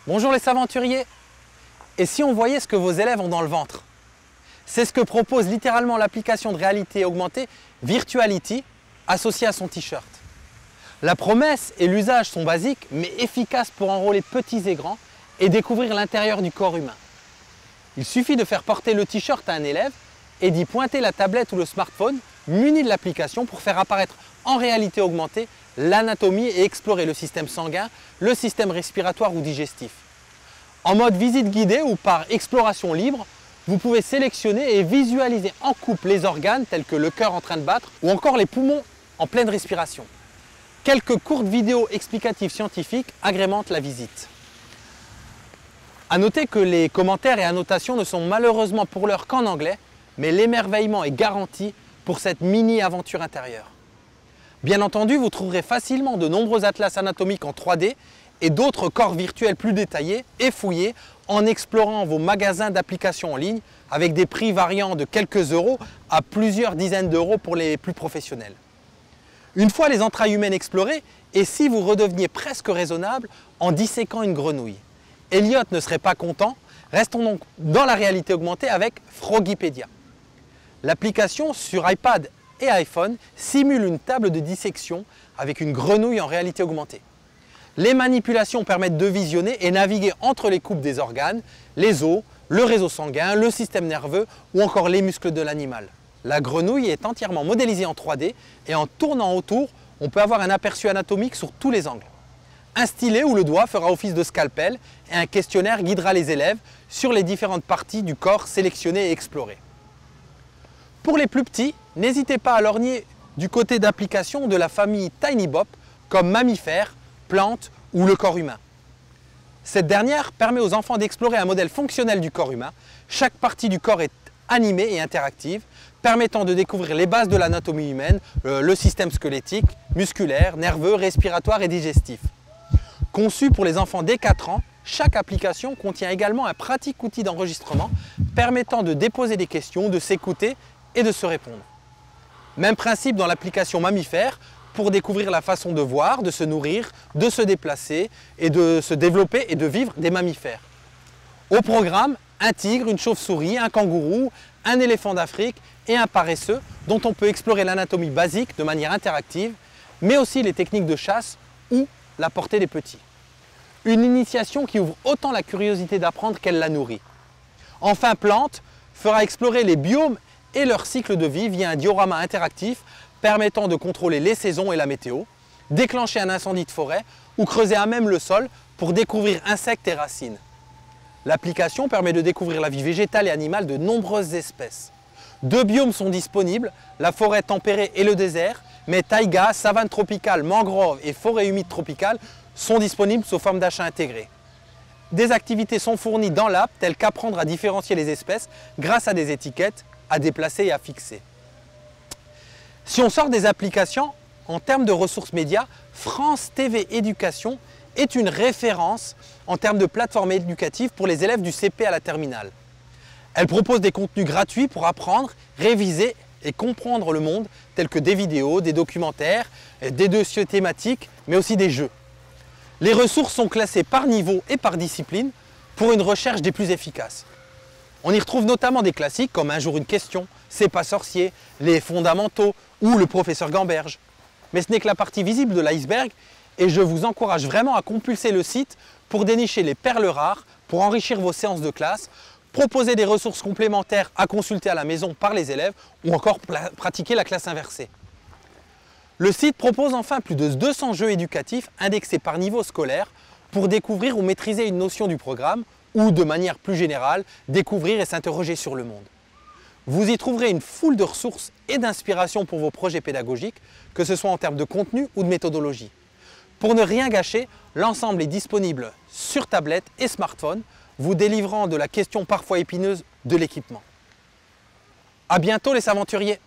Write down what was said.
Bonjour les aventuriers! Et si on voyait ce que vos élèves ont dans le ventre? C'est ce que propose littéralement l'application de réalité augmentée Virtuality associée à son t-shirt. La promesse et l'usage sont basiques mais efficaces pour enrôler petits et grands et découvrir l'intérieur du corps humain. Il suffit de faire porter le t-shirt à un élève et d'y pointer la tablette ou le smartphone muni de l'application pour faire apparaître en réalité augmentée l'anatomie et explorer le système sanguin, le système respiratoire ou digestif. En mode visite guidée ou par exploration libre, vous pouvez sélectionner et visualiser en coupe les organes tels que le cœur en train de battre ou encore les poumons en pleine respiration. Quelques courtes vidéos explicatives scientifiques agrémentent la visite. A noter que les commentaires et annotations ne sont malheureusement pour l'heure qu'en anglais, mais l'émerveillement est garanti pour cette mini-aventure intérieure. Bien entendu, vous trouverez facilement de nombreux atlas anatomiques en 3D et d'autres corps virtuels plus détaillés et fouillés en explorant vos magasins d'applications en ligne avec des prix variant de quelques euros à plusieurs dizaines d'euros pour les plus professionnels. Une fois les entrailles humaines explorées, et si vous redeveniez presque raisonnable en disséquant une grenouille? Elliot ne serait pas content, restons donc dans la réalité augmentée avec Frogipédia. L'application sur iPad et iPhone simule une table de dissection avec une grenouille en réalité augmentée. Les manipulations permettent de visionner et naviguer entre les coupes des organes, les os, le réseau sanguin, le système nerveux ou encore les muscles de l'animal. La grenouille est entièrement modélisée en 3D et en tournant autour, on peut avoir un aperçu anatomique sur tous les angles. Un stylet ou le doigt fera office de scalpel et un questionnaire guidera les élèves sur les différentes parties du corps sélectionnées et explorées. Pour les plus petits, n'hésitez pas à lorgner du côté d'applications de la famille TinyBop comme mammifères, plantes ou le corps humain. Cette dernière permet aux enfants d'explorer un modèle fonctionnel du corps humain. Chaque partie du corps est animée et interactive, permettant de découvrir les bases de l'anatomie humaine, le système squelettique, musculaire, nerveux, respiratoire et digestif. Conçue pour les enfants dès 4 ans, chaque application contient également un pratique outil d'enregistrement permettant de déposer des questions, de s'écouter et de se répondre. Même principe dans l'application mammifère pour découvrir la façon de voir, de se nourrir, de se déplacer et de se développer et de vivre des mammifères. Au programme, un tigre, une chauve-souris, un kangourou, un éléphant d'Afrique et un paresseux dont on peut explorer l'anatomie basique de manière interactive, mais aussi les techniques de chasse ou la portée des petits. Une initiation qui ouvre autant la curiosité d'apprendre qu'elle la nourrit. Enfin, Plante fera explorer les biomes et leur cycle de vie via un diorama interactif permettant de contrôler les saisons et la météo, déclencher un incendie de forêt ou creuser à même le sol pour découvrir insectes et racines. L'application permet de découvrir la vie végétale et animale de nombreuses espèces. 2 biomes sont disponibles, la forêt tempérée et le désert, mais taïga, savane tropicale, mangrove et forêt humide tropicale sont disponibles sous forme d'achat intégré. Des activités sont fournies dans l'app telles qu'apprendre à différencier les espèces grâce à des étiquettes à déplacer et à fixer. Si on sort des applications, en termes de ressources médias, France TV Éducation est une référence en termes de plateforme éducative pour les élèves du CP à la terminale. Elle propose des contenus gratuits pour apprendre, réviser et comprendre le monde, tels que des vidéos, des documentaires, des dossiers thématiques, mais aussi des jeux. Les ressources sont classées par niveau et par discipline pour une recherche des plus efficaces. On y retrouve notamment des classiques comme Un jour une question, C'est pas sorcier, Les fondamentaux ou Le professeur Gamberge. Mais ce n'est que la partie visible de l'iceberg et je vous encourage vraiment à compulser le site pour dénicher les perles rares, pour enrichir vos séances de classe, proposer des ressources complémentaires à consulter à la maison par les élèves ou encore pratiquer la classe inversée. Le site propose enfin plus de 200 jeux éducatifs indexés par niveau scolaire pour découvrir ou maîtriser une notion du programme ou, de manière plus générale, découvrir et s'interroger sur le monde. Vous y trouverez une foule de ressources et d'inspiration pour vos projets pédagogiques, que ce soit en termes de contenu ou de méthodologie. Pour ne rien gâcher, l'ensemble est disponible sur tablette et smartphone, vous délivrant de la question parfois épineuse de l'équipement. À bientôt les aventuriers!